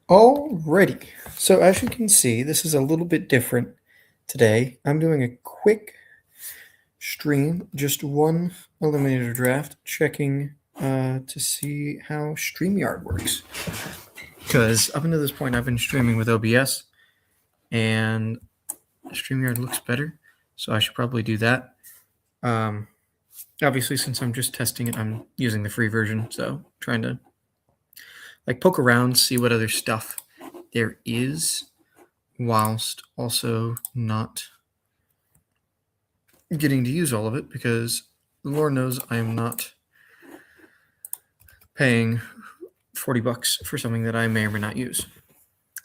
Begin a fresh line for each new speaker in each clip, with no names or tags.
Alrighty. So as you can see, this is a little bit different today. I'm doing a quick stream, just one Eliminator draft, checking to see how StreamYard works. Because up until this point, I've been streaming with OBS, and StreamYard looks better, so I should probably do that. Obviously, since I'm just testing it, I'm using the free version, so trying to poke around, see what other stuff there is, whilst also not getting to use all of it, because the Lord knows I am not paying $40 for something that I may or may not use.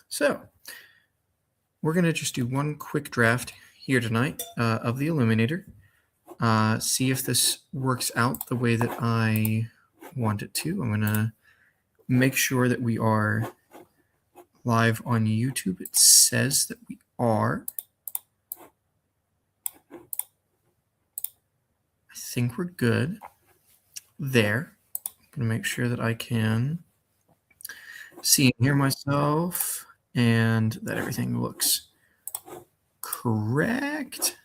So we're going to just do one quick draft here tonight of the Eliminator. See if this works out the way that I want it to. I'm going to make sure that we are live on YouTube. It says that we are. I think we're good there. I'm going to make sure that I can see and hear myself and that everything looks correct.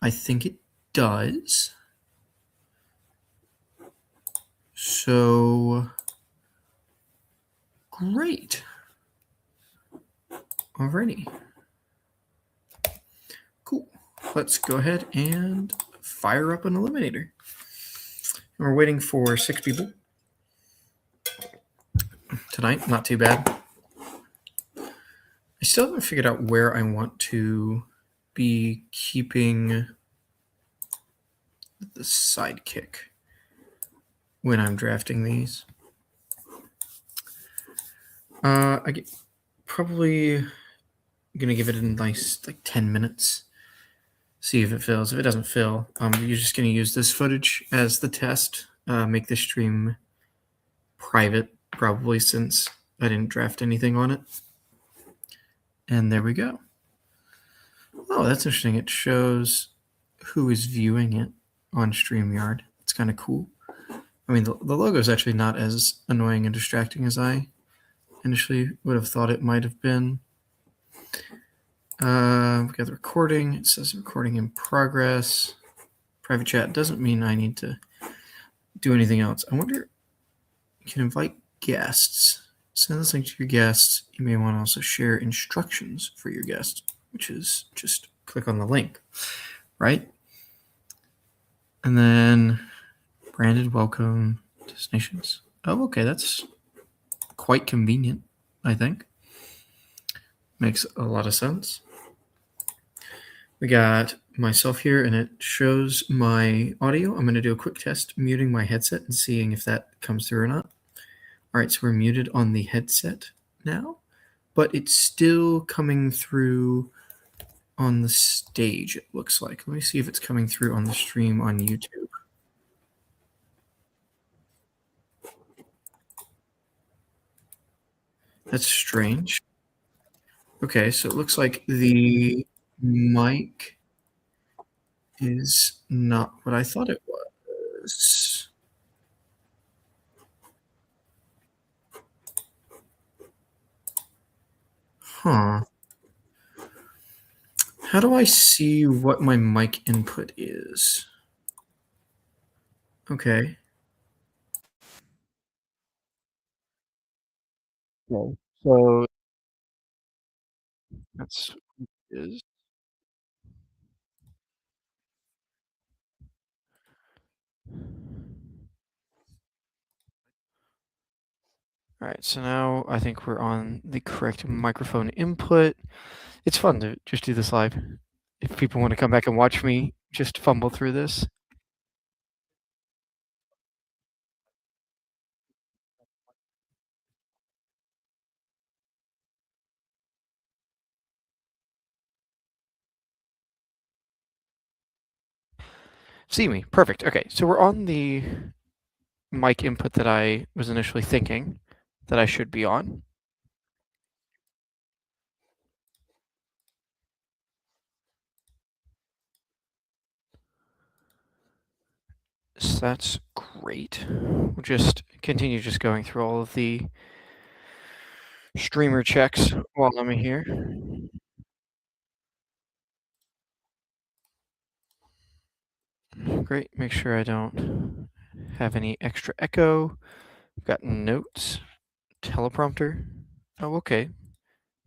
I think it does. So great. Alrighty. Cool. Let's go ahead and fire up an Eliminator. And we're waiting for 6 people tonight. Not too bad. I still haven't figured out where I want to be keeping the sidekick when I'm drafting these. I get probably going to give it a nice 10 minutes. See if it fills. If it doesn't fill, you're just going to use this footage as the test. Make the stream private, probably, since I didn't draft anything on it. And there we go. Oh, that's interesting. It shows who is viewing it on StreamYard. It's kind of cool. I mean, the logo is actually not as annoying and distracting as I initially would have thought it might have been. We got the recording. It says recording in progress. Private chat doesn't mean I need to do anything else. I wonder, you can invite guests. Send this link to your guests. You may want to also share instructions for your guests, which is just click on the link, right? And then branded welcome destinations. Oh, okay, that's quite convenient, I think. Makes a lot of sense. We got myself here, and it shows my audio. I'm going to do a quick test muting my headset and seeing if that comes through or not. All right, so we're muted on the headset now, but it's still coming through on the stage, it looks like. Let me see if it's coming through on the stream on YouTube. That's strange. Okay, so it looks like the mic is not what I thought it was. Huh. How do I see what my mic input is? Okay. Okay. So that's is. All right, so now I think we're on the correct microphone input. It's fun to just do this live. If people want to come back and watch me just fumble through this. See me. Perfect. Okay, so we're on the mic input that I was initially thinking that I should be on. So that's great. We'll just continue just going through all of the streamer checks while I'm here. Great. Make sure I don't have any extra echo. Got notes, teleprompter. Oh, okay.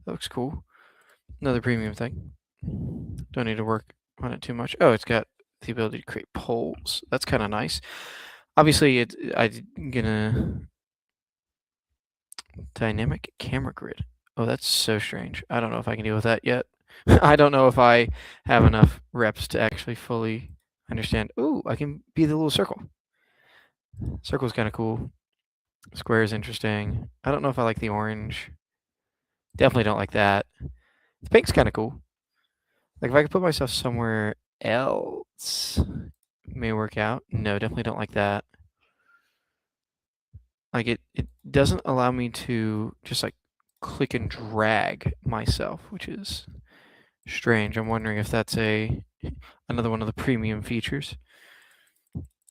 That looks cool. Another premium thing. Don't need to work on it too much. Oh, it's got the ability to create polls. That's kind of nice. Obviously, I'm gonna dynamic camera grid. Oh, that's so strange. I don't know if I can deal with that yet. I don't know if I have enough reps to actually fully understand. Ooh, I can be the little circle. Circle's kind of cool. Square is interesting. I don't know if I like the orange. Definitely don't like that. The pink's kind of cool. Like if I could put myself somewhere else, may work out. No, definitely don't like that. Like it doesn't allow me to just like click and drag myself, which is strange. I'm wondering if that's another one of the premium features.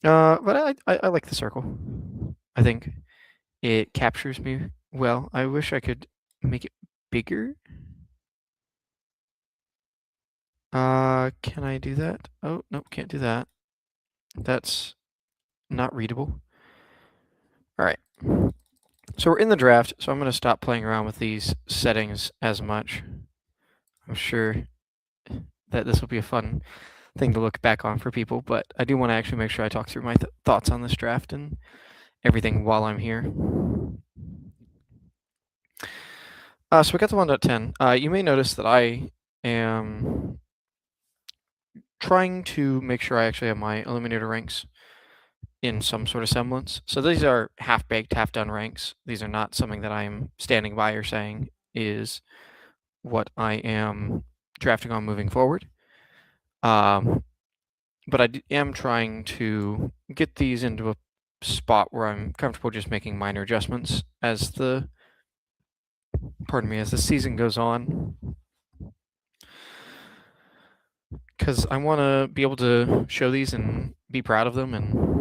But I like the circle. I think it captures me well. I wish I could make it bigger. Can I do that? Oh, nope, can't do that. That's not readable. All right. So we're in the draft, so I'm going to stop playing around with these settings as much. I'm sure that this will be a fun thing to look back on for people, but I do want to actually make sure I talk through my thoughts on this draft and everything while I'm here. So we got the 1.10. You may notice that I am trying to make sure I actually have my Eliminator ranks in some sort of semblance. So these are half-baked, half-done ranks. These are not something that I'm standing by or saying is what I am drafting on moving forward. But I am trying to get these into a spot where I'm comfortable just making minor adjustments as the season goes on. Because I want to be able to show these and be proud of them and,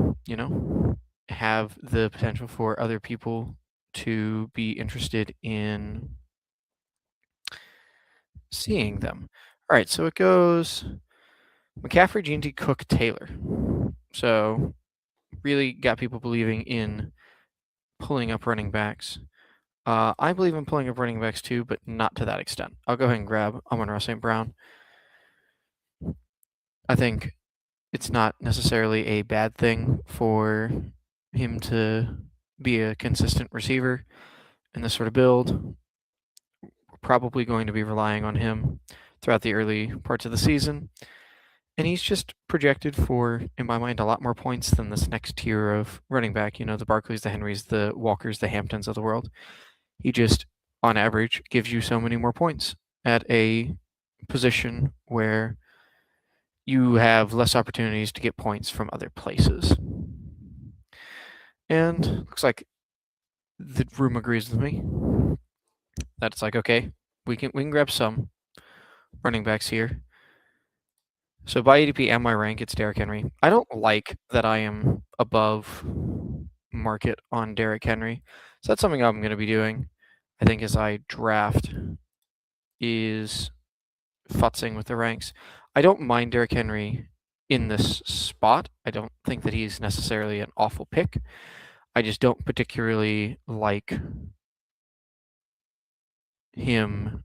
have the potential for other people to be interested in seeing them. All right, so it goes McCaffrey, G&T, Cook, Taylor. So really got people believing in pulling up running backs. I believe in pulling up running backs too, but not to that extent. I'll go ahead and grab Amon-Ra St. Brown. I think it's not necessarily a bad thing for him to be a consistent receiver in this sort of build. We're probably going to be relying on him throughout the early parts of the season. And he's just projected for, in my mind, a lot more points than this next tier of running back. The Barkleys, the Henrys, the Walkers, the Hamptons of the world. He just, on average, gives you so many more points at a position where you have less opportunities to get points from other places. And looks like the room agrees with me. That's like, okay, we can grab some running backs here. So by ADP and my rank, it's Derrick Henry. I don't like that I am above market on Derrick Henry. So that's something I'm going to be doing, I think, as I draft, is futzing with the ranks. I don't mind Derrick Henry in this spot. I don't think that he's necessarily an awful pick. I just don't particularly like him.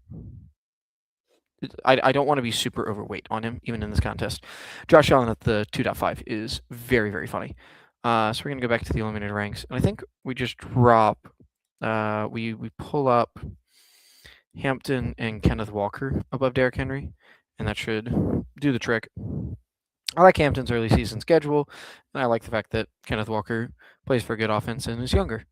I don't want to be super overweight on him, even in this contest. Josh Allen at the 2.5 is very, very funny. So we're going to go back to the eliminated ranks. And I think we just drop, we pull up Hampton and Kenneth Walker above Derrick Henry, and that should do the trick. I like Hampton's early season schedule, and I like the fact that Kenneth Walker plays for a good offense and is younger.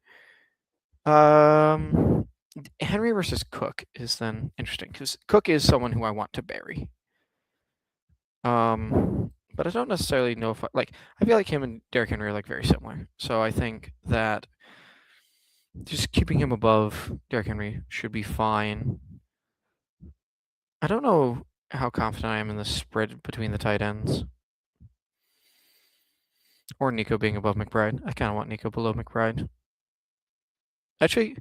Henry versus Cook is then interesting because Cook is someone who I want to bury. But I don't necessarily know if I feel like him and Derrick Henry are very similar. So I think that just keeping him above Derrick Henry should be fine. I don't know how confident I am in the spread between the tight ends. Or Nico being above McBride. I kind of want Nico below McBride. Actually,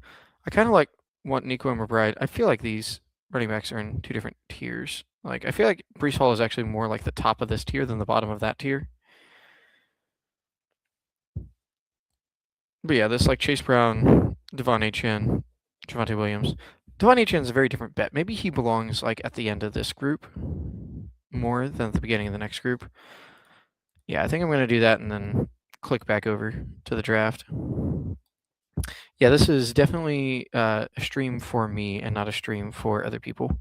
I kind of like want Nico and McBride. I feel like these running backs are in two different tiers. Like, I feel like Breece Hall is actually more like the top of this tier than the bottom of that tier. But yeah, this like Chase Brown, Devon Achane, Javonte Williams. Devon Achane is a very different bet. Maybe he belongs like at the end of this group more than at the beginning of the next group. Yeah, I think I'm going to do that and then click back over to the draft. Yeah, this is definitely a stream for me and not a stream for other people.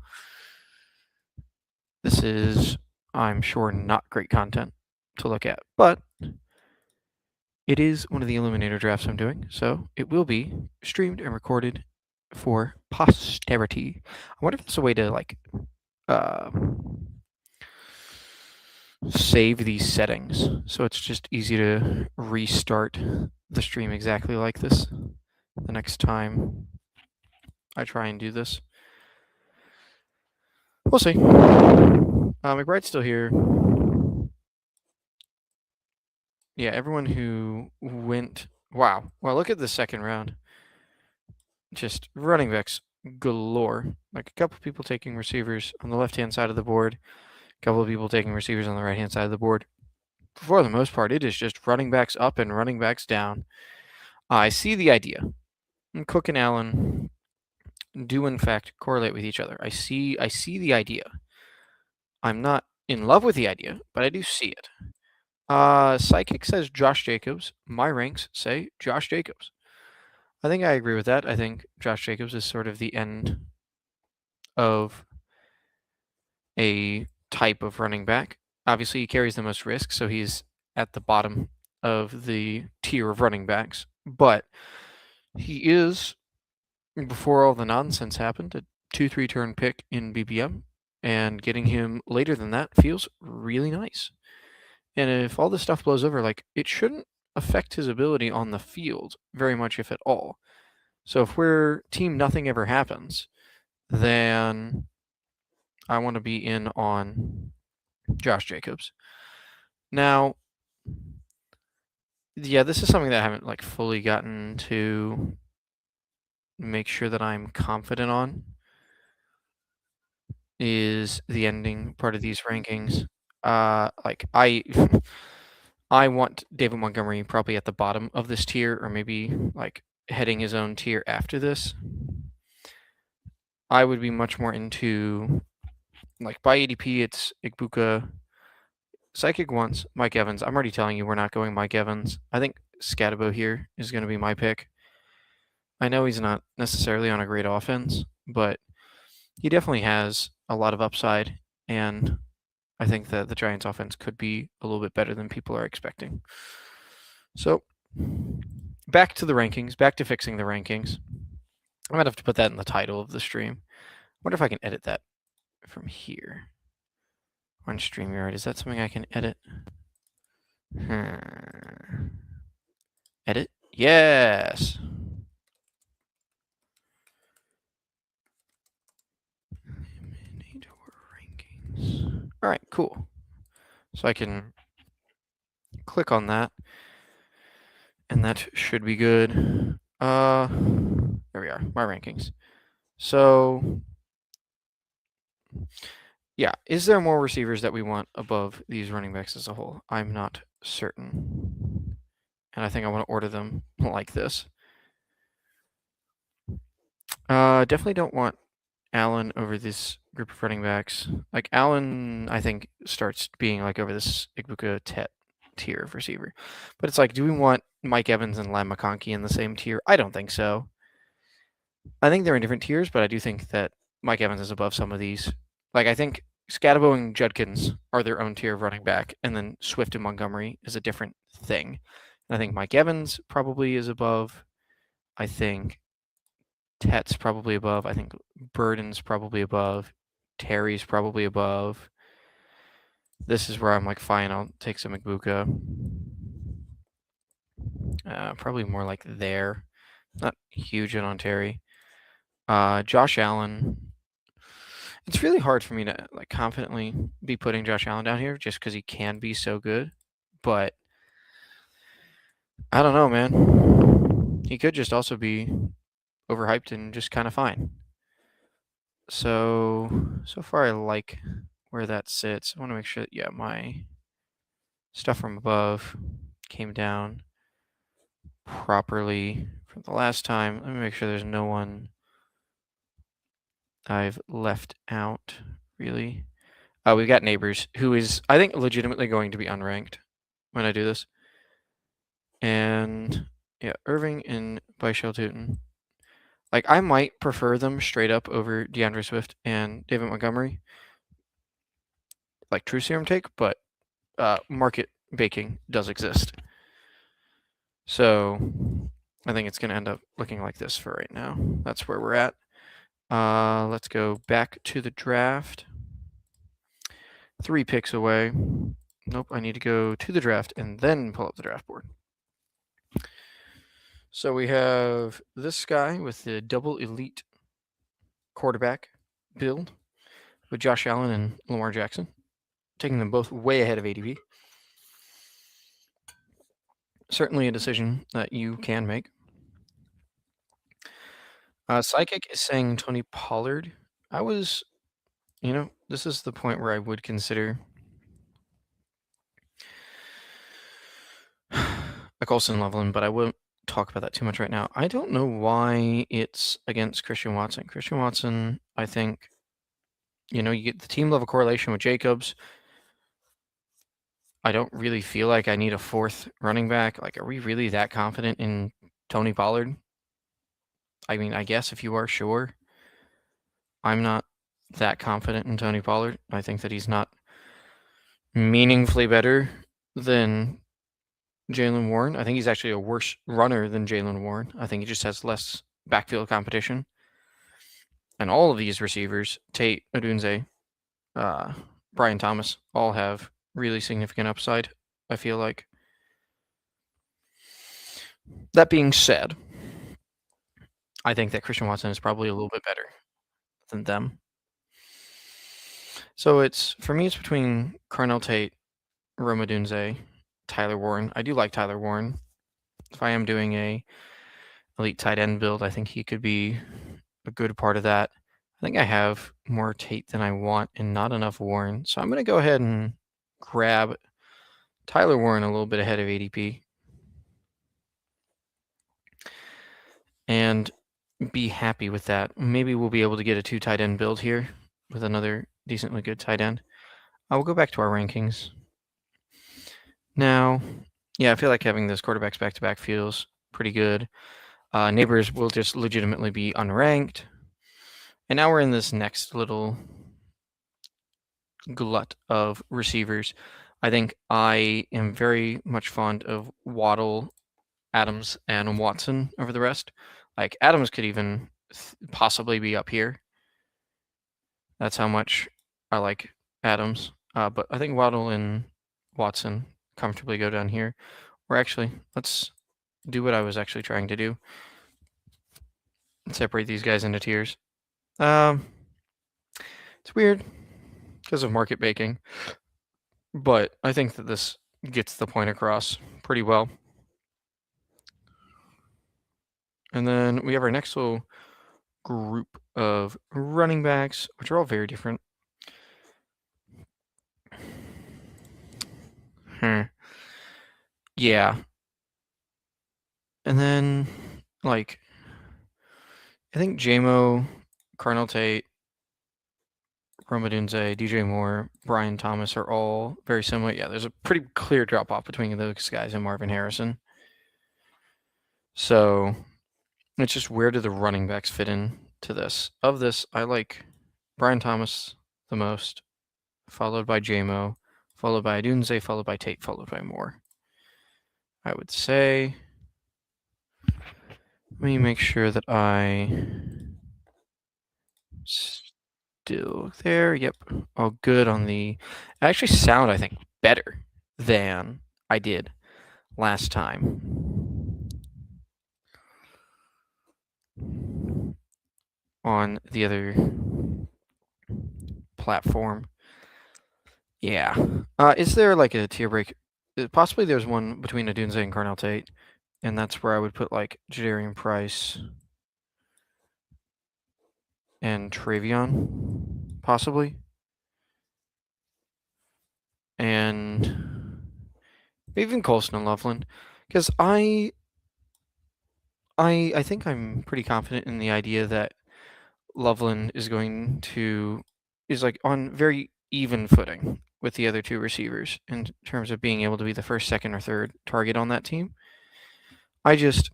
This is, I'm sure, not great content to look at, but it is one of the Eliminator drafts I'm doing, so it will be streamed and recorded for posterity. I wonder if there's a way to like save these settings so it's just easy to restart the stream exactly like this the next time I try and do this. We'll see. McBride's still here. Yeah, everyone who went. Wow. Well, look at the second round. Just running backs galore. Like a couple people taking receivers on the left-hand side of the board, a couple of people taking receivers on the right-hand side of the board. For the most part, it is just running backs up and running backs down. I see the idea. And Cook and Allen do in fact correlate with each other. I see the idea. I'm not in love with the idea, but I do see it. Psychic says Josh Jacobs. My ranks say Josh Jacobs. I think I agree with that. I think Josh Jacobs is sort of the end of a type of running back. Obviously, he carries the most risk, so he's at the bottom of the tier of running backs. But he is, before all the nonsense happened, a 2-3 turn pick in BBM, and getting him later than that feels really nice. And if all this stuff blows over, like, it shouldn't affect his ability on the field very much, if at all. So if we're team nothing ever happens, then I want to be in on Josh Jacobs. Now, yeah, this is something that I haven't like fully gotten to make sure that I'm confident on, is the ending part of these rankings. Like I I want David Montgomery probably at the bottom of this tier, or maybe like heading his own tier after this. I would be much more into, like, by ADP, it's Igbuka, Psychic wants Mike Evans. I'm already telling you we're not going Mike Evans. I think Scatabo here is going to be my pick. I know he's not necessarily on a great offense, but he definitely has a lot of upside, and I think that the Giants' offense could be a little bit better than people are expecting. So, back to the rankings, back to fixing the rankings. I might have to put that in the title of the stream. I wonder if I can edit that from here on StreamYard. Is that something I can edit? Edit? Yes! Eliminator rankings. Alright, cool. So I can click on that, and that should be good. There we are, my rankings. So, yeah, is there more receivers that we want above these running backs as a whole? I'm not certain. And I think I want to order them like this. Definitely don't want Allen over this group of running backs. Like, Allen, I think, starts being like over this Igbuka tier of receiver. But it's like, do we want Mike Evans and Lam McConkey in the same tier? I don't think so. I think they're in different tiers, but I do think that Mike Evans is above some of these. Like, I think Scatabo and Judkins are their own tier of running back, and then Swift and Montgomery is a different thing. And I think Mike Evans probably is above. I think Tet's probably above. I think Burden's probably above. Terry's probably above. This is where I'm like, fine, I'll take some Igbuka. Probably more like there. Not huge on Terry. Josh Allen. It's really hard for me to like confidently be putting Josh Allen down here just because he can be so good. But I don't know, man. He could just also be overhyped and just kind of fine. So far I like where that sits. I want to make sure that, yeah, my stuff from above came down properly from the last time. Let me make sure there's no one I've left out, really. We've got Neighbors, who is, I think, legitimately going to be unranked when I do this. And yeah, Irving and Bishal Tootin. Like, I might prefer them straight up over DeAndre Swift and David Montgomery. Like, true serum take, but market baking does exist. So I think it's going to end up looking like this for right now. That's where we're at. Let's go back to the draft. 3 picks away. Nope, I need to go to the draft and then pull up the draft board. So we have this guy with the double elite quarterback build with Josh Allen and Lamar Jackson, taking them both way ahead of ADP. Certainly a decision that you can make. Psychic is saying Tony Pollard. This is the point where I would consider a Colson Loveland, but I won't talk about that too much right now. I don't know why it's against Christian Watson. Christian Watson, I think, you get the team level correlation with Jacobs. I don't really feel like I need a 4th running back. Like, are we really that confident in Tony Pollard? I mean, I guess if you are, sure. I'm not that confident in Tony Pollard. I think that he's not meaningfully better than Jaylen Warren. I think he's actually a worse runner than Jaylen Warren. I think he just has less backfield competition. And all of these receivers, Tate, Odunze, Brian Thomas, all have really significant upside, I feel like. That being said, I think that Christian Watson is probably a little bit better than them. So for me, it's between Carnell Tate, Rome Odunze, Tyler Warren. I do like Tyler Warren. If I am doing a elite tight end build, I think he could be a good part of that. I think I have more Tate than I want and not enough Warren. So I'm going to go ahead and grab Tyler Warren a little bit ahead of ADP and be happy with that. Maybe we'll be able to get a 2 tight end build here with another decently good tight end. I will go back to our rankings. Now, yeah, I feel like having those quarterbacks back-to-back feels pretty good. Neighbors will just legitimately be unranked. And now we're in this next little glut of receivers. I think I am very much fond of Waddle, Adams, and Watson over the rest. Like, Adams could even possibly be up here. That's how much I like Adams. But I think Waddle and Watson comfortably go down here. Or actually, let's do what I was actually trying to do. Separate these guys into tiers. It's weird because of market baking, but I think that this gets the point across pretty well. And then we have our next little group of running backs, which are all very different. Yeah. And then, like, I think JMO, Carnell Tate, Romadunze, DJ Moore, Brian Thomas are all very similar. Yeah, there's a pretty clear drop-off between those guys and Marvin Harrison. So it's just, where do the running backs fit in to this? Of this, I like Brian Thomas the most, followed by JMO, followed by Adunze, followed by Tate, followed by Moore. I would say, let me make sure that I still there. Yep, all good on the. I actually sound, I think, better than I did last time on the other platform. Yeah. Is there like a tier break? Possibly there's one between Adunze and Carnell Tate, and that's where I would put like Jadarian Price and Travion, possibly. And even Colson and Loveland. Because I think I'm pretty confident in the idea that Loveland is like on very even footing with the other two receivers in terms of being able to be the first, second, or third target on that team. I just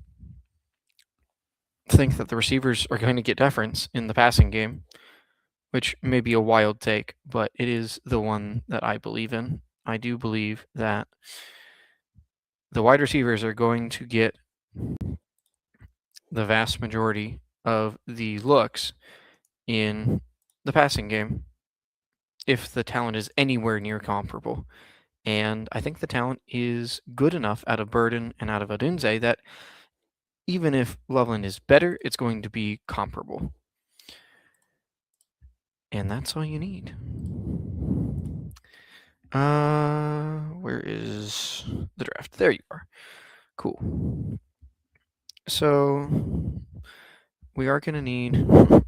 think that the receivers are going to get deference in the passing game, which may be a wild take, but it is the one that I believe in. I do believe that the wide receivers are going to get the vast majority of the looks in the passing game if the talent is anywhere near comparable. And I think the talent is good enough out of Burden and out of Odunze that even if Loveland is better, it's going to be comparable. And that's all you need. Where is the draft? There you are. Cool. So we are going to need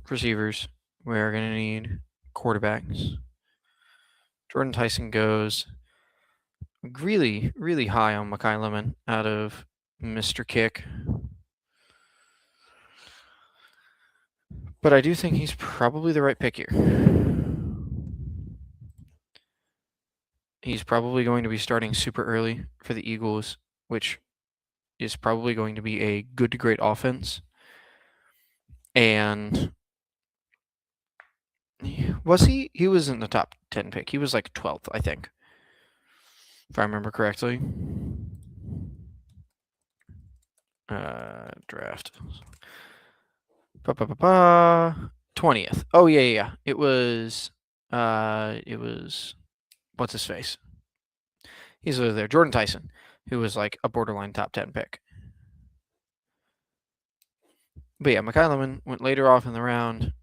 receivers. We are going to need quarterbacks. Jordan Tyson goes really, really high on Makai Lemon out of Mr. Kick. But I do think he's probably the right pick here. He's probably going to be starting super early for the Eagles, which is probably going to be a good to great offense. And was he? He was in the top 10 pick. He was like 12th, I think, if I remember correctly. Draft. 20th. Oh yeah. It was what's his face? He's over there, Jordan Tyson, who was like a borderline top 10 pick. But yeah, Makai Lemon went later off in the round.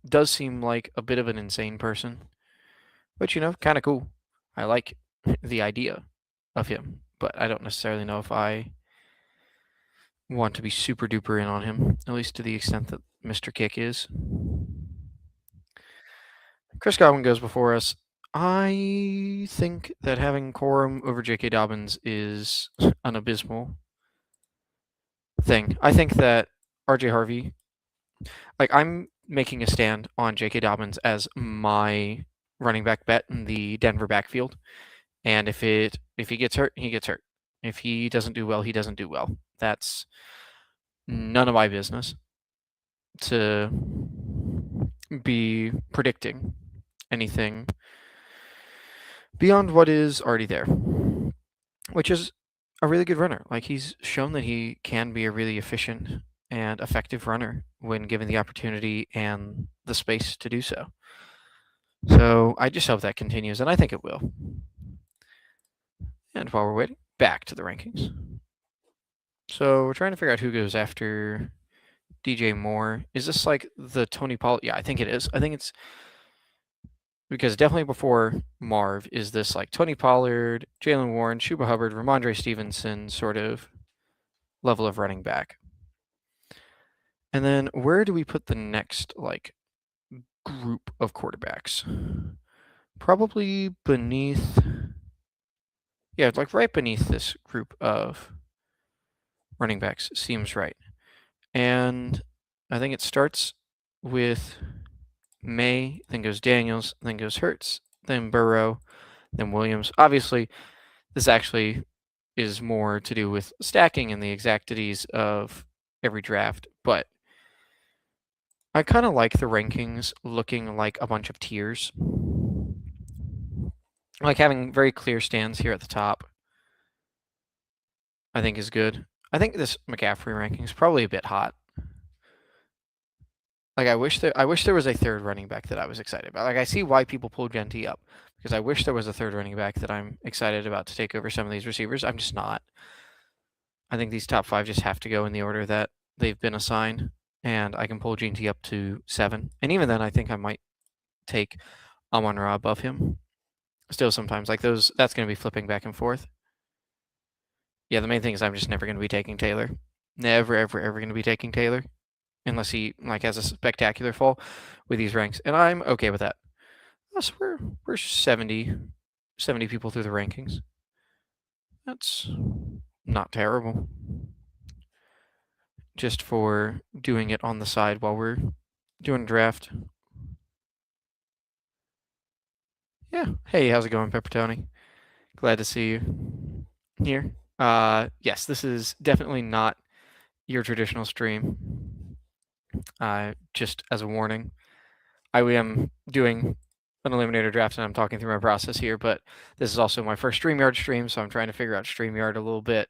Does seem like a bit of an insane person, which, kind of cool. I like the idea of him, but I don't necessarily know if I want to be super duper in on him, at least to the extent that Mr. Kick is. Chris Godwin goes before us. I think that having Corum over J.K. Dobbins is an abysmal thing. I think that R.J. Harvey, I'm making a stand on J.K. Dobbins as my running back bet in the Denver backfield. And if he gets hurt, he gets hurt. If he doesn't do well, he doesn't do well. That's none of my business to be predicting anything beyond what is already there, which is a really good runner. He's shown that he can be a really efficient and effective runner when given the opportunity and the space to do so. So I just hope that continues, and I think it will. And while we're waiting, back to the rankings. So we're trying to figure out who goes after DJ Moore. Is this like the Tony Pollard? Yeah, I think it is. I think it's because definitely before Marv is this like Tony Pollard, Jalen Warren, Shuba Hubbard, Ramondre Stevenson sort of level of running back. And then where do we put the next group of quarterbacks? Probably beneath, right beneath this group of running backs seems right. And I think it starts with May, then goes Daniels, then goes Hurts, then Burrow, then Williams. Obviously, this actually is more to do with stacking and the exactities of every draft, but I kind of like the rankings looking like a bunch of tiers. Having very clear stands here at the top, I think is good. I think this McCaffrey ranking is probably a bit hot. I wish there was a third running back that I was excited about. I see why people pull Genty up, because I wish there was a third running back that I'm excited about to take over some of these receivers. I'm just not. I think these top 5 just have to go in the order that they've been assigned, and I can pull Genty up to 7. And even then, I think I might take Amon-Ra above him. Still, sometimes those, that's going to be flipping back and forth. Yeah, the main thing is I'm just never going to be taking Taylor. Never, ever, ever going to be taking Taylor. unless he like has a spectacular fall with these ranks, and I'm okay with that. So we're 70 people through the rankings. That's not terrible. Just for doing it on the side while we're doing a draft. Yeah. Hey, how's it going, Peppertoni? Glad to see you here. Yes, this is definitely not your traditional stream. Just as a warning, I am doing an Eliminator draft and I'm talking through my process here, but this is also my first StreamYard stream, so I'm trying to figure out StreamYard a little bit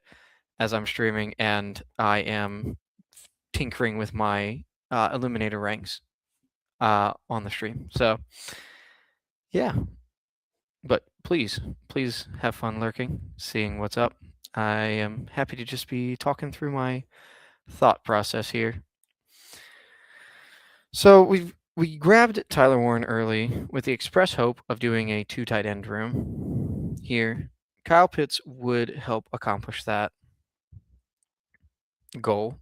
as I'm streaming, and I am tinkering with my Eliminator ranks on the stream. So, yeah. But please have fun lurking, seeing what's up. I am happy to just be talking through my thought process here. So we grabbed Tyler Warren early with the express hope of doing a 2 tight end room here. Kyle Pitts would help accomplish that goal.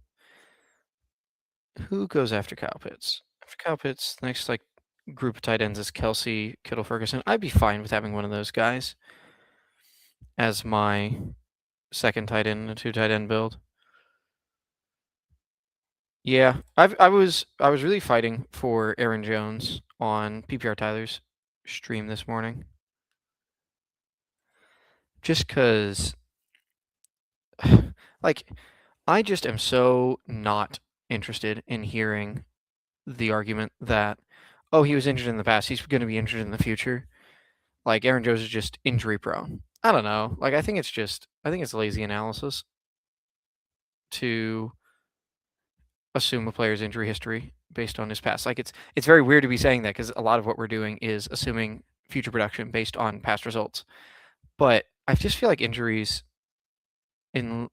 Who goes after Kyle Pitts? After Kyle Pitts, the next group of tight ends is Kelsey, Kittle, Ferguson. I'd be fine with having one of those guys as my second tight end in a 2 tight end build. Yeah, I was really fighting for Aaron Jones on PPR Tyler's stream this morning. Just because, I just am so not interested in hearing the argument that, oh, he was injured in the past, he's going to be injured in the future. Aaron Jones is just injury prone. I don't know. I think it's lazy analysis to assume a player's injury history based on his past. It's very weird to be saying that because a lot of what we're doing is assuming future production based on past results. But I just feel like injuries there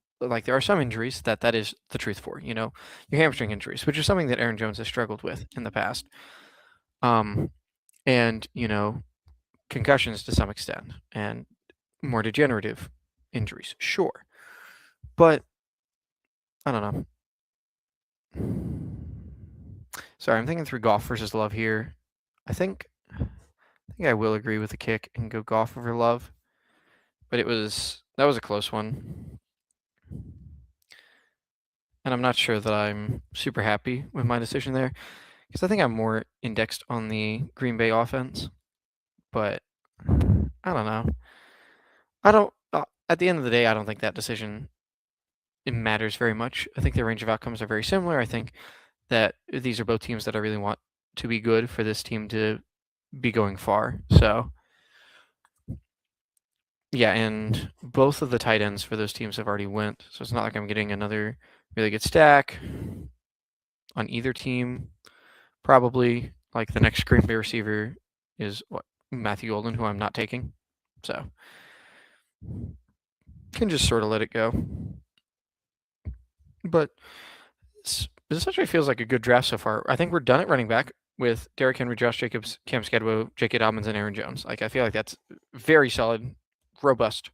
are some injuries that is the truth for, your hamstring injuries, which is something that Aaron Jones has struggled with in the past. And, concussions to some extent and more degenerative injuries, sure. But I don't know. Sorry, I'm thinking through Goff versus Love here. I think I will agree with the kick and go Goff over Love. But that was a close one. And I'm not sure that I'm super happy with my decision there, because I think I'm more indexed on the Green Bay offense. But I don't know. At the end of the day, I don't think that decision matters very much. I think the range of outcomes are very similar. I think that these are both teams that I really want to be good for this team to be going far. So, yeah, and both of the tight ends for those teams have already went. So it's not like I'm getting another really good stack on either team. Probably the next Green Bay receiver is Matthew Golden, who I'm not taking. So can just sort of let it go. But this actually feels like a good draft so far. I think we're done at running back with Derrick Henry, Josh Jacobs, Cam Skadwo, J.K. Dobbins, and Aaron Jones. I feel like that's very solid, robust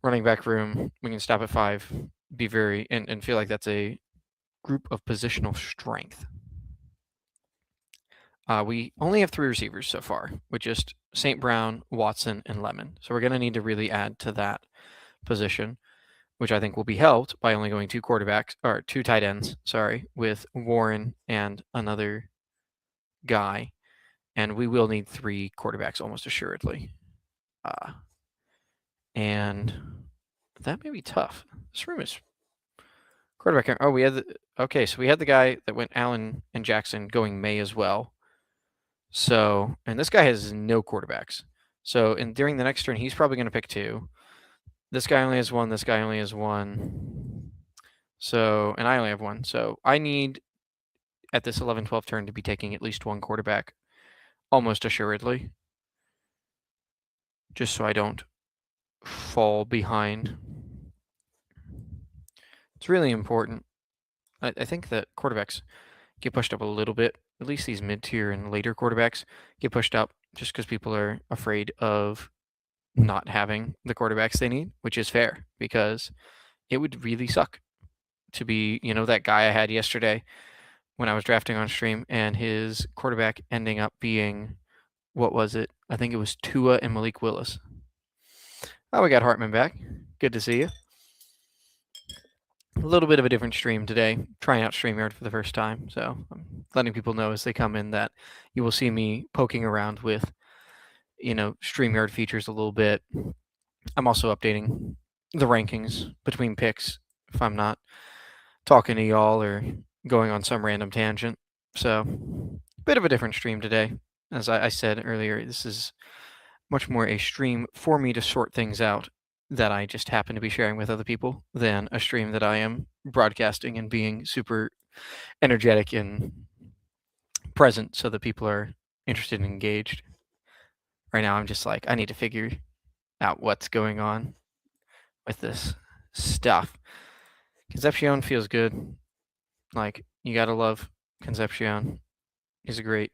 running back room. We can stop at 5, be very and feel like that's a group of positional strength. We only have 3 receivers so far, with just St. Brown, Watson, and Lemon. So we're going to need to really add to that position, which I think will be helped by only going 2 tight ends, with Warren and another guy. And we will need 3 quarterbacks almost assuredly. And that may be tough. This room is quarterback. Oh, so we had the guy that went Allen and Jackson going May as well. So, and this guy has no quarterbacks. So, during the next turn, he's probably going to pick 2. This guy only has 1. This guy only has 1. So, and I only have 1. So, I need at this 11-12 turn to be taking at least 1 quarterback, almost assuredly, just so I don't fall behind. It's really important. I think that quarterbacks get pushed up a little bit. At least these mid-tier and later quarterbacks get pushed up just because people are afraid of not having the quarterbacks they need, which is fair because it would really suck to be, that guy I had yesterday when I was drafting on stream, and his quarterback ending up being, what was it? I think it was Tua and Malik Willis. Oh, we got Hartman back. Good to see you. A little bit of a different stream today, trying out StreamYard for the first time, so I'm letting people know as they come in that you will see me poking around with, StreamYard features a little bit. I'm also updating the rankings between picks if I'm not talking to y'all or going on some random tangent. So, bit of a different stream today. As I said earlier, this is much more a stream for me to sort things out that I just happen to be sharing with other people than a stream that I am broadcasting and being super energetic and present so that people are interested and engaged. Right now, I'm just like, I need to figure out what's going on with this stuff. Concepcion feels good. Like, you gotta love Concepcion. He's a great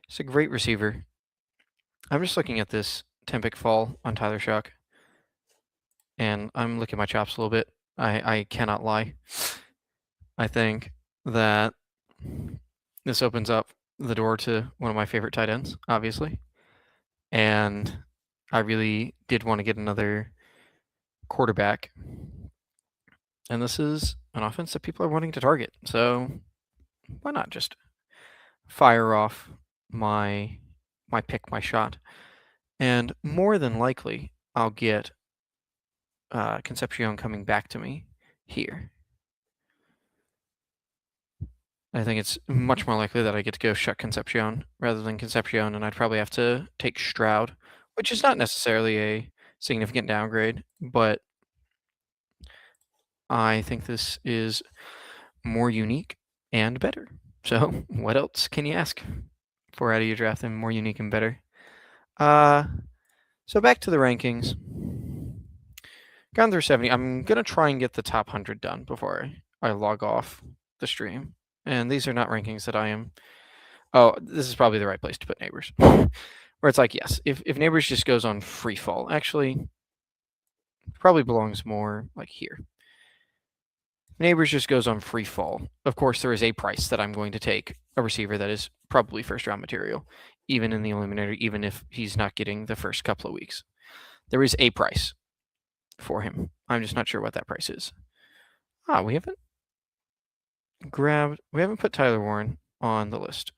receiver. I'm just looking at this 10-pick fall on Tyler Shock, and I'm licking my chops a little bit. I cannot lie. I think that this opens up the door to one of my favorite tight ends, obviously. And I really did want to get another quarterback. And this is an offense that people are wanting to target. So why not just fire off my pick, my shot? And more than likely, I'll get Concepcion coming back to me here. I think it's much more likely that I get to go shut Concepcion rather than Concepcion, and I'd probably have to take Stroud, which is not necessarily a significant downgrade, but I think this is more unique and better. So what else can you ask for out of your draft than more unique and better? So back to the rankings. Gone through 70. I'm going to try and get the top 100 done before I log off the stream. And these are not rankings that I am... Oh, this is probably the right place to put Neighbors. Where it's like, yes, if Neighbors just goes on free fall, actually, probably belongs more like here. Neighbors just goes on free fall. Of course, there is a price that I'm going to take a receiver that is probably first-round material, even in the Eliminator, even if he's not getting the first couple of weeks. There is a price for him. I'm just not sure what that price is. We haven't put Tyler Warren on the list.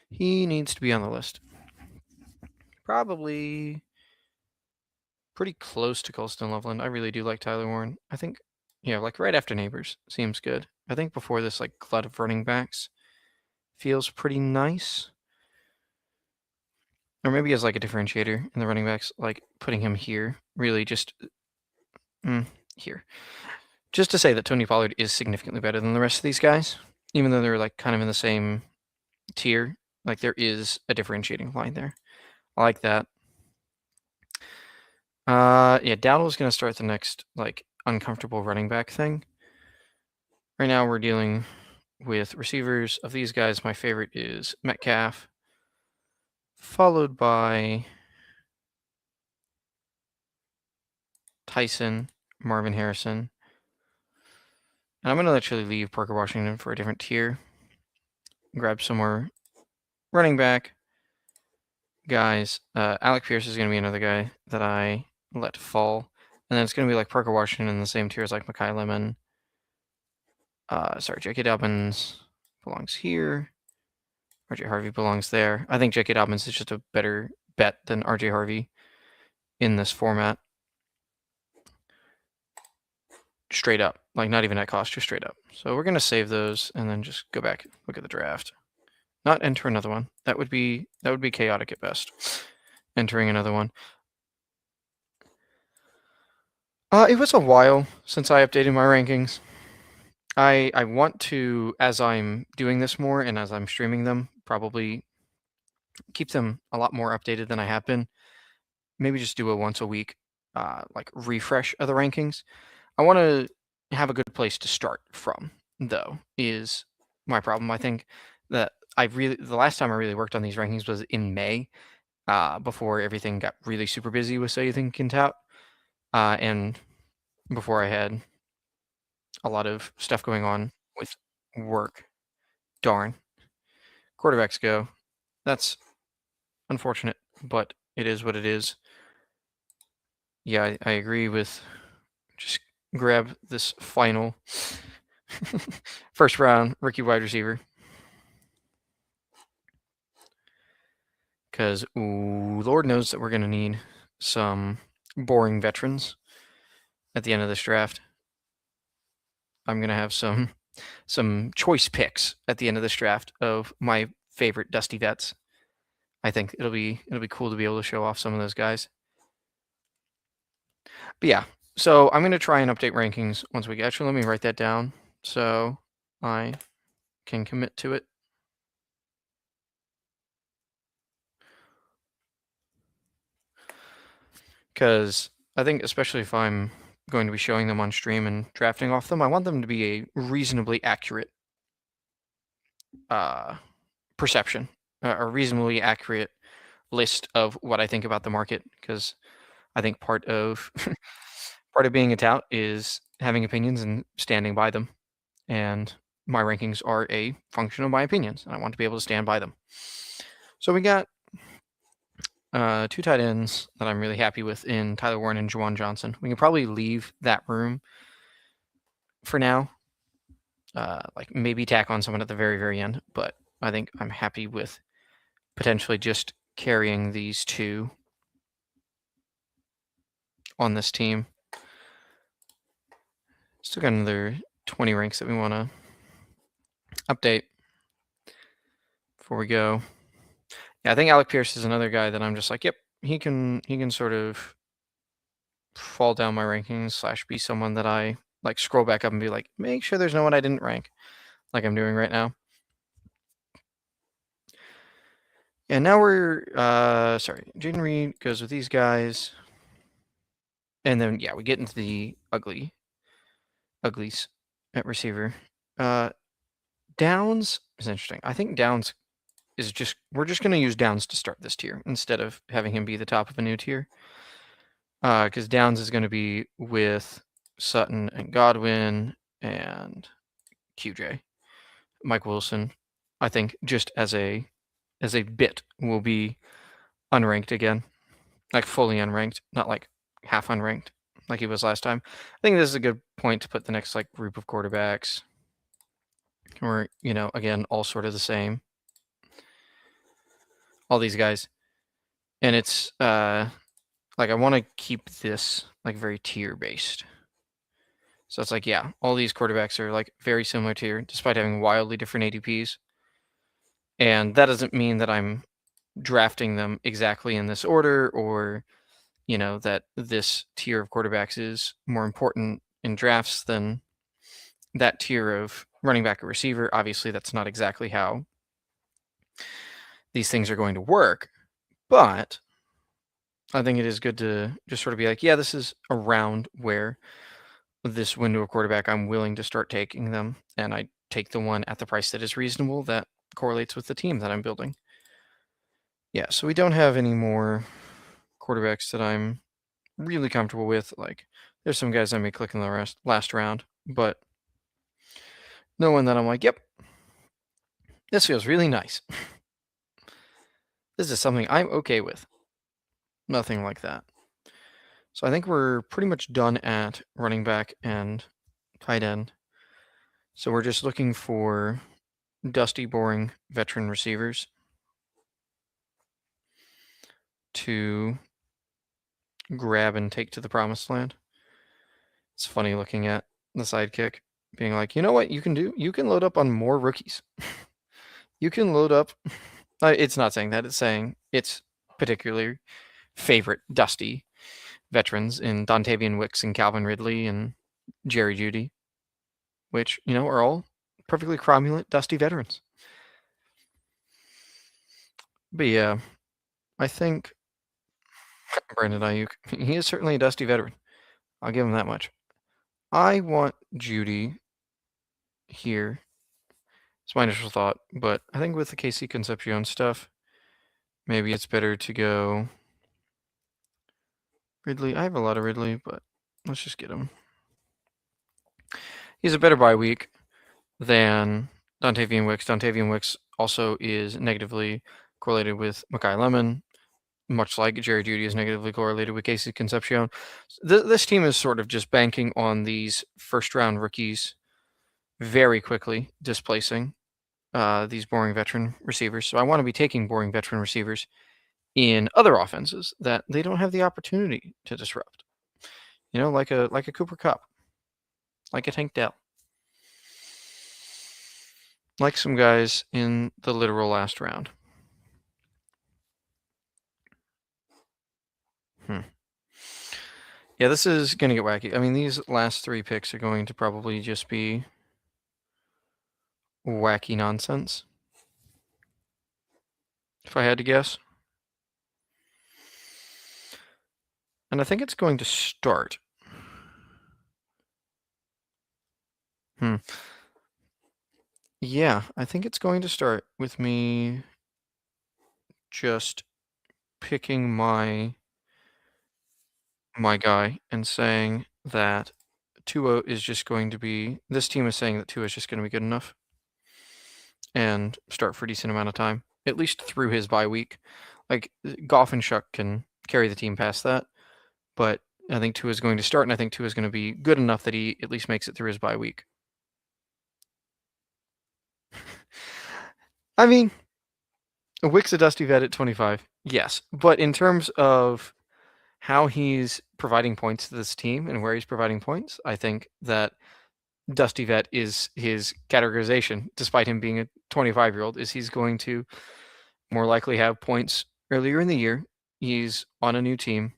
He needs to be on the list. Probably pretty close to Colston Loveland. I really do like Tyler Warren. I think, like right after Neighbors seems good. I think before this, like, glut of running backs feels pretty nice. Or maybe as like a differentiator in the running backs, like putting him here, really just here. Just to say that Tony Pollard is significantly better than the rest of these guys, even though they're like kind of in the same tier. Like, there is a differentiating line there. I like that. Dowdle's going to start the next like uncomfortable running back thing. Right now we're dealing with receivers. Of these guys, my favorite is Metcalf, followed by Tyson, Marvin Harrison. And I'm going to actually leave Parker Washington for a different tier. Grab some more running back guys. Alec Pierce is going to be another guy that I let fall. And then it's going to be like Parker Washington in the same tier as like Mekhi Lemon. J.K. Dobbins belongs here. R.J. Harvey belongs there. I think J.K. Dobbins is just a better bet than R.J. Harvey in this format. Straight up. Like, not even at cost, just straight up. So we're going to save those and then just go back, look at the draft. Not enter another one. That would be chaotic at best. Entering another one. It was a while since I updated my rankings. I want to, as I'm doing this more and as I'm streaming them, probably keep them a lot more updated than I have been. Maybe just do a once a week like refresh of the rankings. I want to have a good place to start from, though, is my problem. I think that the last time I really worked on these rankings was in May, before everything got really super busy with So You Think You Can Tout, and before I had a lot of stuff going on work. Darn. Quarterbacks go. That's unfortunate, but it is what it is. Yeah, I agree with just grab this final first round rookie wide receiver. Because Lord knows that we're going to need some boring veterans at the end of this draft. I'm going to have some choice picks at the end of this draft of my favorite dusty vets. I think it'll be cool to be able to show off some of those guys. But yeah, so I'm going to try and update rankings once we get. Actually, let me write that down so I can commit to it. Because I think, especially if I'm going to be showing them on stream and drafting off them, I want them to be a reasonably accurate perception, a reasonably accurate list of what I think about the market. Because I think part of being a tout is having opinions and standing by them. And my rankings are a function of my opinions, and I want to be able to stand by them. So we got two tight ends that I'm really happy with in Tyler Warren and Juwan Johnson. We can probably leave that room for now. Like maybe tack on someone at the very, very end, but I think I'm happy with potentially just carrying these two on this team. Still got another 20 ranks that we want to update before we go. Yeah, I think Alec Pierce is another guy that I'm just like, yep, he can sort of fall down my rankings / be someone that I like scroll back up and be like, make sure there's no one I didn't rank, like I'm doing right now. And now we're sorry, Jaden Reed goes with these guys. And then yeah, we get into the uglies at receiver. Downs is interesting. I think Downs is just we're just gonna use Downs to start this tier instead of having him be the top of a new tier. Because Downs is gonna be with Sutton and Godwin and QJ. Mike Wilson, I think just as a bit will be unranked again. Like fully unranked, not like half unranked like he was last time. I think this is a good point to put the next like group of quarterbacks. Or, again, all sort of the same. All these guys. And it's like I want to keep this like very tier based. So it's like, yeah, all these quarterbacks are like very similar tier despite having wildly different ADPs. And that doesn't mean that I'm drafting them exactly in this order or that this tier of quarterbacks is more important in drafts than that tier of running back or receiver. Obviously, that's not exactly how these things are going to work, but I think it is good to just sort of be like, yeah, this is around where this window of quarterback I'm willing to start taking them, and I take the one at the price that is reasonable that correlates with the team that I'm building. Yeah, so we don't have any more quarterbacks that I'm really comfortable with. Like, there's some guys I may click in the last round, but no one that I'm like, yep, this feels really nice. This is something I'm okay with. Nothing like that. So I think we're pretty much done at running back and tight end. So we're just looking for dusty, boring veteran receivers to grab and take to the promised land. It's funny looking at the sidekick being like, you know what you can do? You can load up on more rookies. You can load up. It's not saying that. It's saying its particular favorite dusty veterans in Dontavian Wicks and Calvin Ridley and Jerry Jeudy, which, are all perfectly cromulent, dusty veterans. But yeah, I think Brandon Ayuk, he is certainly a dusty veteran. I'll give him that much. I want Jeudy here. It's my initial thought, but I think with the KC Concepcion stuff, maybe it's better to go Ridley. I have a lot of Ridley, but let's just get him. He's a better bye week. than Dontavian Wicks. Dontavian Wicks also is negatively correlated with Mekhi Lemon, much like Jerry Jeudy is negatively correlated with Casey Concepcion. This team is sort of just banking on these first-round rookies very quickly displacing these boring veteran receivers. So I want to be taking boring veteran receivers in other offenses that they don't have the opportunity to disrupt. You know, like a Cooper Kupp, like a Tank Dell, like some guys in the literal last round. Yeah, this is going to get wacky. I mean, these last 3 picks are going to probably just be wacky nonsense, if I had to guess. And I think it's going to start. Yeah, I think it's going to start with me just picking my guy and saying that Tua is just going to be, this team is saying that Tua is just going to be good enough and start for a decent amount of time, at least through his bye week. Like, Goff and Shuck can carry the team past that, but I think Tua is going to start, and I think Tua is going to be good enough that he at least makes it through his bye week. I mean, Wick's a dusty vet at 25, yes, but in terms of how he's providing points to this team and where he's providing points, I think that Dusty Vet is his categorization, despite him being a 25-year-old, is he's going to more likely have points earlier in the year. He's on a new team.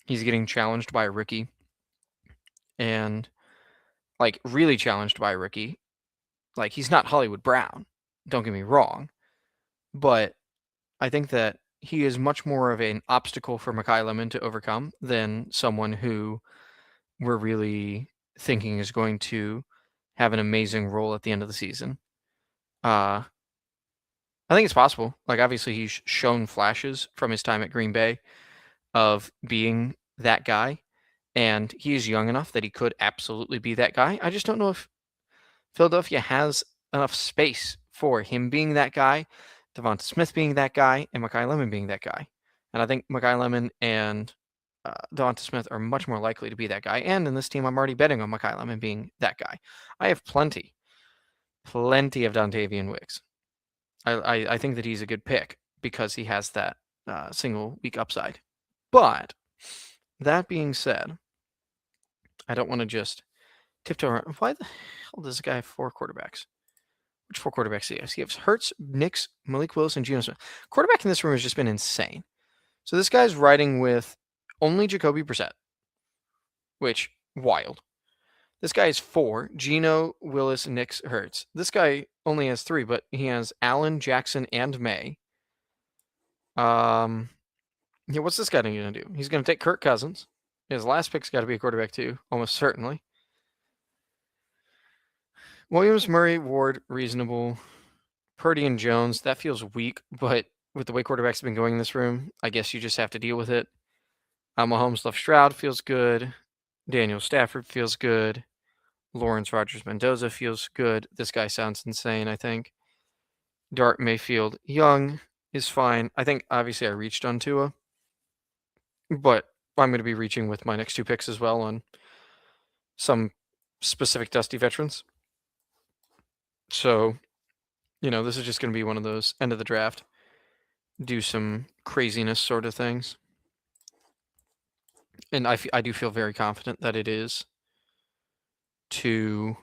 He's getting challenged by a rookie. And, like, really challenged by a rookie. Like, he's not Hollywood Brown. Don't get me wrong. But I think that he is much more of an obstacle for Mekhi Lemon to overcome than someone who we're really thinking is going to have an amazing role at the end of the season. I think it's possible. Like, obviously, he's shown flashes from his time at Green Bay of being that guy, and he is young enough that he could absolutely be that guy. I just don't know if Philadelphia has enough space for him being that guy, Devonta Smith being that guy, and Mekhi Lemon being that guy. And I think Mekhi Lemon and Devonta Smith are much more likely to be that guy. And in this team, I'm already betting on Mekhi Lemon being that guy. I have plenty of Dontavian Wicks. I think that he's a good pick because he has that single week upside. But that being said, I don't want to just tiptoe around. Why the hell does this guy have 4 quarterbacks? Which 4 quarterbacks do he have? He has Hurts, Nix, Malik Willis, and Geno Smith. Quarterback in this room has just been insane. So this guy's riding with only Jacoby Brissett, which, wild. This guy has 4, Geno, Willis, Nix, Hurts. This guy only has 3, but he has Allen, Jackson, and May. Yeah, what's this guy going to do? He's going to take Kirk Cousins. His last pick's got to be a quarterback too, almost certainly. Williams, Murray, Ward, reasonable. Purdy and Jones, that feels weak, but with the way quarterbacks have been going in this room, I guess you just have to deal with it. Mahomes, Love, Stroud feels good. Daniel Stafford feels good. Lawrence, Rogers, Mendoza feels good. This guy sounds insane, I think. Dart, Mayfield, Young is fine. I think, obviously, I reached on Tua, but I'm going to be reaching with my next 2 picks as well on some specific dusty veterans. So, this is just going to be one of those end of the draft, do some craziness sort of things. And I do feel very confident that it is 2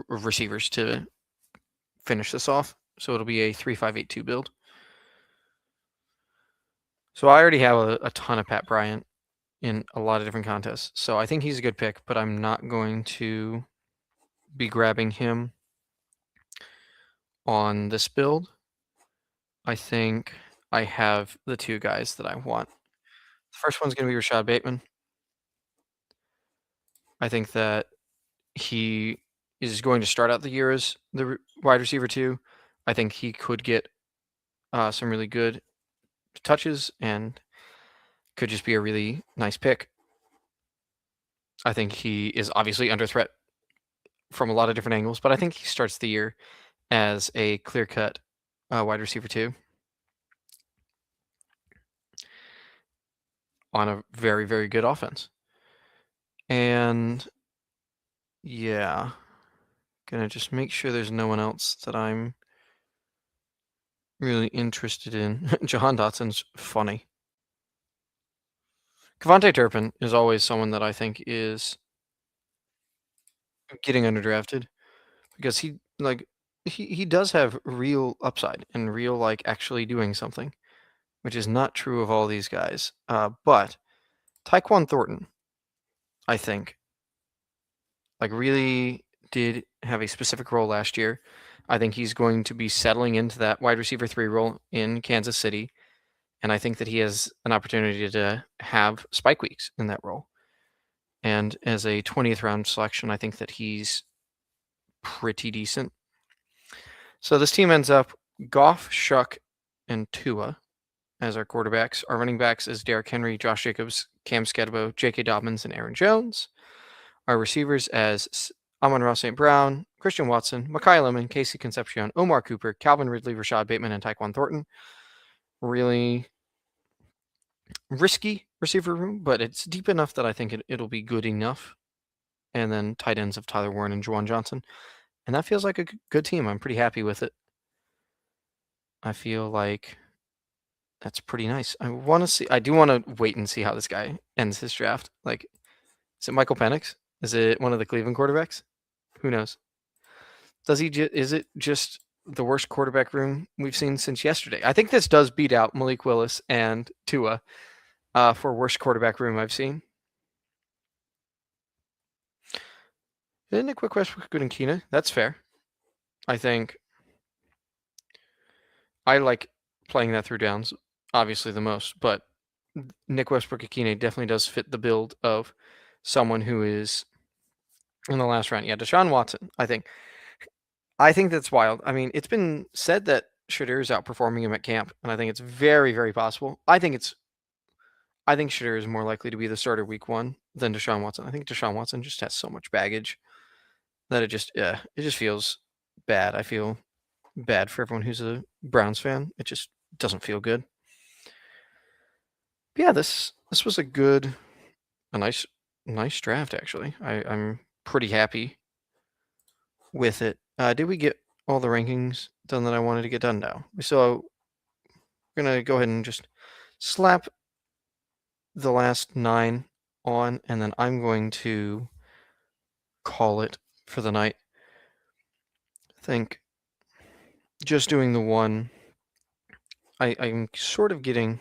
receivers to finish this off. So it'll be a 3-5-8-2 build. So I already have a ton of Pat Bryant in a lot of different contests. So I think he's a good pick, but I'm not going to be grabbing him on this build. I think I have the 2 guys that I want. The first one's going to be Rashad Bateman. I think that he is going to start out the year as the wide receiver 2. I think he could get some really good touches and could just be a really nice pick. I think he is obviously under threat from a lot of different angles, but I think he starts the year as a clear-cut wide receiver 2 on a very, very good offense. And yeah, gonna just make sure there's no one else that I'm really interested in. Jahan Dotson's funny. Kevontae Turpin is always someone that I think is getting underdrafted because he does have real upside and real like actually doing something, which is not true of all these guys. But Tyquan Thornton, I think, like really did have a specific role last year. I think he's going to be settling into that wide receiver 3 role in Kansas City. And I think that he has an opportunity to have spike weeks in that role. And as a 20th round selection, I think that he's pretty decent. So this team ends up Goff, Shuck, and Tua as our quarterbacks. Our running backs is Derrick Henry, Josh Jacobs, Cam Skadabo, J.K. Dobbins, and Aaron Jones. Our receivers as Amon-Ra St. Brown, Christian Watson, Mekhi Lemon, Casey Concepcion, Omar Cooper, Calvin Ridley, Rashad Bateman, and Tyquan Thornton. Really risky receiver room, but it's deep enough that I think it'll be good enough. And then tight ends of Tyler Warren and Juwan Johnson. And that feels like a good team. I'm pretty happy with it. I feel like that's pretty nice. I do want to wait and see how this guy ends his draft. Like, is it Michael Penix? Is it one of the Cleveland quarterbacks? Who knows? Is it just the worst quarterback room we've seen since yesterday? I think this does beat out Malik Willis and Tua for worst quarterback room I've seen. Isn't it Quick Westbrook and Keenan? That's fair. I think I like playing that through downs, obviously the most, but Nick Westbrook-Akine definitely does fit the build of someone who is in the last round. Yeah, Deshaun Watson, I think that's wild. I mean, it's been said that Shadir is outperforming him at camp, and I think it's very, very possible. I think Shadir is more likely to be the starter week 1 than Deshaun Watson. I think Deshaun Watson just has so much baggage that it just feels bad. I feel bad for everyone who's a Browns fan. It just doesn't feel good. But yeah, this was a nice draft actually. I'm pretty happy with it. Did we get all the rankings done that I wanted to get done now? So we're gonna go ahead and just slap the last 9 on, and then I'm going to call it for the night. I think just doing the one, I'm sort of getting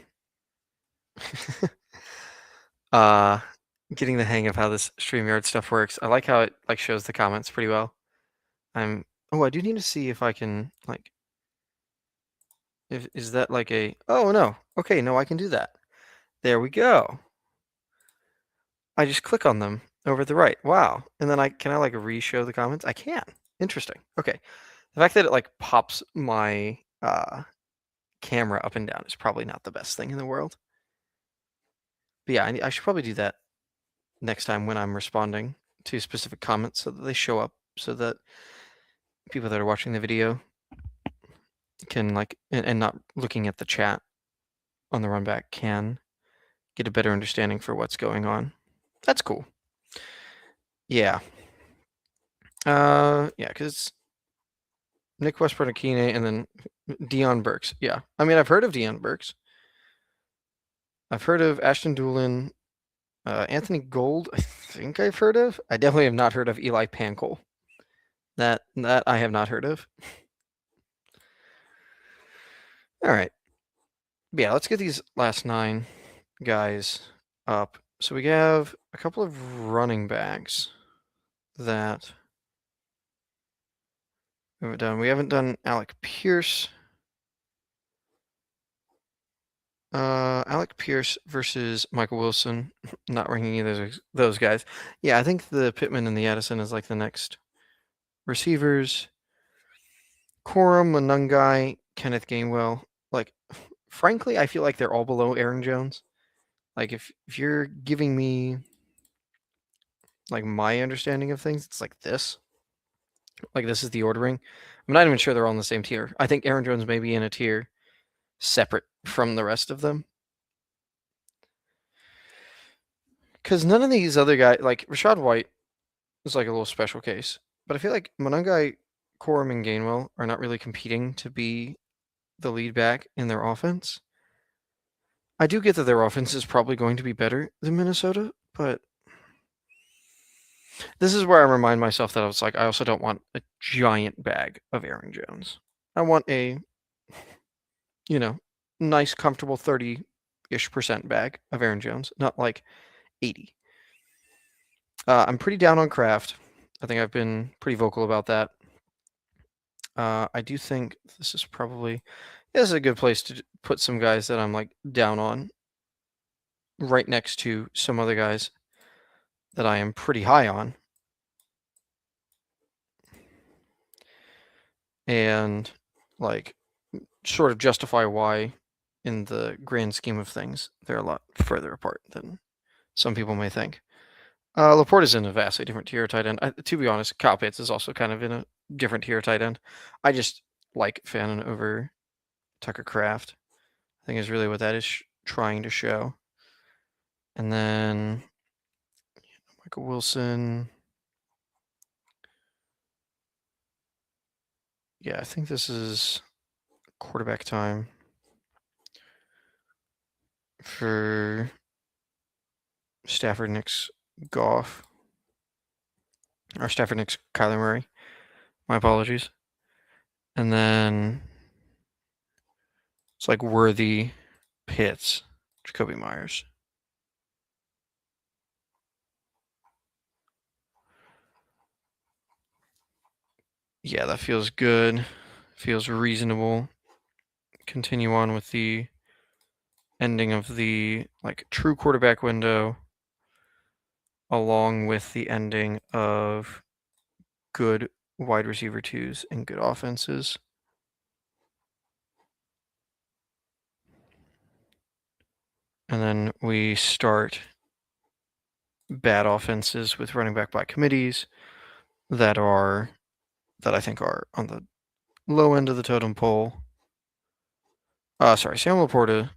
getting the hang of how this StreamYard stuff works. I like how it like shows the comments pretty well. I do need to see if I can like is that like a oh no. Okay, no, I can do that. There we go. I just click on them over at the right. Wow. And then can I like re-show the comments? I can. Interesting. Okay. The fact that it like pops my camera up and down is probably not the best thing in the world. But yeah, I should probably do that next time when I'm responding to specific comments so that they show up so that people that are watching the video can like and not looking at the chat on the run back can get a better understanding for what's going on. That's cool. Yeah. Yeah, because Nick Westbrook-Akine and then Deion Burks. Yeah. I mean, I've heard of Deion Burks. I've heard of Ashton Doolin. Anthony Gold, I think I've heard of. I definitely have not heard of Eli Pancol. That I have not heard of. All right. Yeah, let's get these last 9 guys up. So we have a couple of running backs that we haven't done. We haven't done Alec Pierce. Alec Pierce versus Michael Wilson. Not ranking either of those guys. Yeah, I think the Pittman and the Addison is like the next receivers. Corum, Monungai, Kenneth Gainwell. Like, frankly, I feel like they're all below Aaron Jones. Like, if you're giving me like my understanding of things, it's like this.
Like, this is the ordering. I'm not even sure they're all in the same tier. I think Aaron Jones may be in a tier separate from the rest of them. Because none of these other guys, like Rachaad White, is like a little special case. But I feel like Monangai, Corum, and Gainwell are not really competing to be the lead back in their offense. I do get that their offense is probably going to be better than Minnesota, but this is where I remind myself that I was like, I also don't want a giant bag of Aaron Jones. I want a, nice, comfortable 30-ish% bag of Aaron Jones, not like 80. I'm pretty down on Kraft. I think I've been pretty vocal about that. I do think this is a good place to put some guys that I'm like down on, right next to some other guys that I am pretty high on. And like sort of justify why, in the grand scheme of things, they're a lot further apart than some people may think. Laporte is in a vastly different tier tight end. To be honest, Kyle Pitts is also kind of in a different tier tight end. I just like Fannin over Tucker Kraft. I think is really what that is trying to show. And then Michael Wilson. Yeah, I think this is quarterback time for Stafford, Nix, Goff. Or Stafford, Nix, Kyler Murray. My apologies. And then it's like Worthy, Pitts, Jacoby Myers. Yeah, that feels good. Feels reasonable. Continue on with the ending of the like true quarterback window, along with the ending of good wide receiver twos and good offenses. And then we start bad offenses with running back by committees that I think are on the low end of the totem pole. Sam Laporta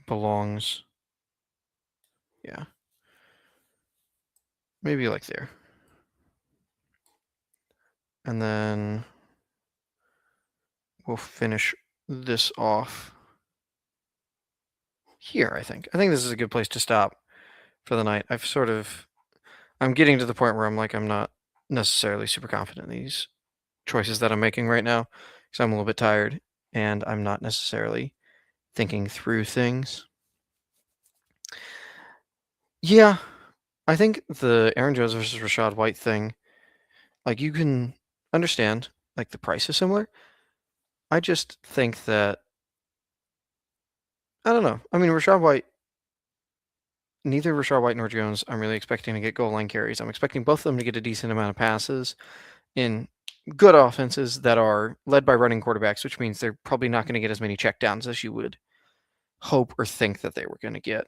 belongs, yeah, maybe like there. And then we'll finish this off here, I think. I think this is a good place to stop for the night. I'm getting to the point where I'm like, I'm not necessarily super confident in these choices that I'm making right now, because I'm a little bit tired and I'm not necessarily thinking through things. Yeah, I think the Aaron Jones versus Rachaad White thing, like, you can understand, like, the price is similar. I just think that, I don't know. I mean, neither Rachaad White nor Jones, I'm really expecting to get goal line carries. I'm expecting both of them to get a decent amount of passes in good offenses that are led by running quarterbacks, which means they're probably not going to get as many checkdowns as you would hope or think that they were going to get.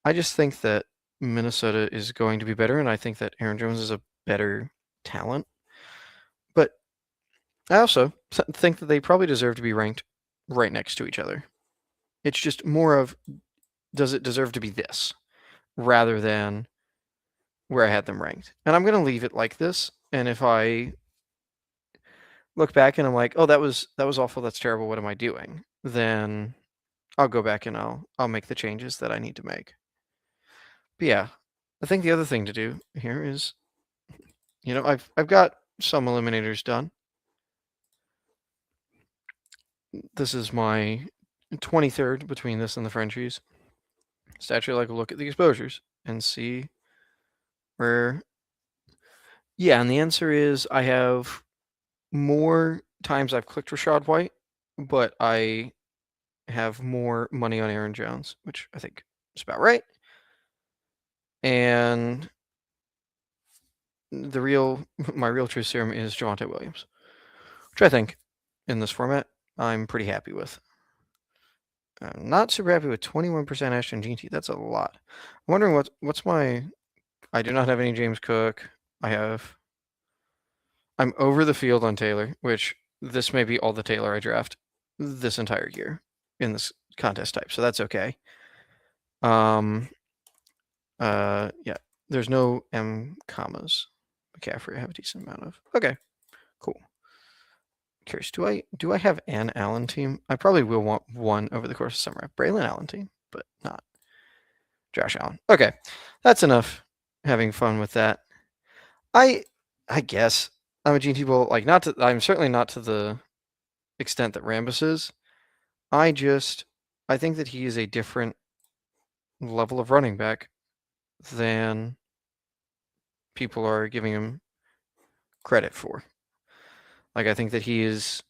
I just think that Minnesota is going to be better, and I think that Aaron Jones is a better talent. But I also think that they probably deserve to be ranked right next to each other. It's just more of, does it deserve to be this, rather than where I had them ranked. And I'm going to leave it like this. And if I look back and I'm like, oh, that was awful, that's terrible, what am I doing? Then I'll go back and I'll make the changes that I need to make. But yeah, I think the other thing to do here is, I've got some eliminators done. This is my 23rd between this and the Frenchies. It's actually like a look at the exposures and see where. Yeah, and the answer is I have more times I've clicked Rachaad White, but I have more money on Aaron Jones, which I think is about right. And my real truth serum is Javonte Williams, which I think in this format I'm pretty happy with. I'm not super happy with 21% Ashton Jeanty. That's a lot. I'm wondering what's my. I do not have any James Cook. I have I'm over the field on Taylor, which this may be all the Taylor I draft this entire year in this contest type, so that's okay. Yeah, there's no M commas. McCaffrey I have a decent amount of. Okay, cool. Curious, do I have an Allen team? I probably will want one over the course of summer. Braylon Allen team, but not Josh Allen. Okay, that's enough having fun with that. I guess I'm a GT Bowl, like I'm certainly not to the extent that Rambus is. I think that he is a different level of running back than people are giving him credit for. Like, I think that he is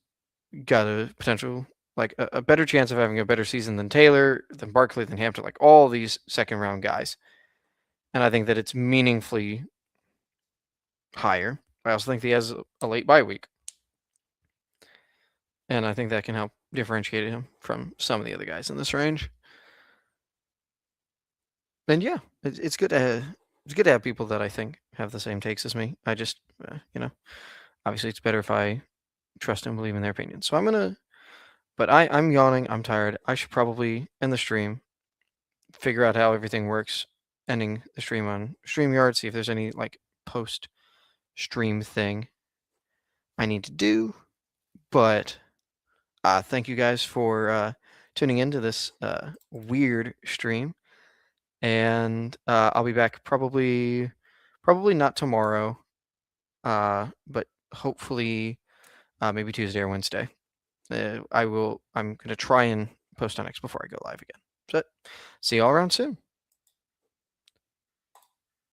got a potential, like a better chance of having a better season than Taylor, than Barkley, than Hampton, like all these second round guys. And I think that it's meaningfully higher. I also think he has a late bye week. And I think that can help differentiate him from some of the other guys in this range. And yeah, it's good to have people that I think have the same takes as me. I just, obviously it's better if I trust and believe in their opinions. So I'm yawning. I'm tired. I should probably end the stream, figure out how everything works, ending the stream on StreamYard, see if there's any like post stream thing I need to do. But thank you guys for tuning into this weird stream. And I'll be back probably not tomorrow, but hopefully maybe Tuesday or Wednesday. I'm going to try and post on X before I go live again. So see you all around soon.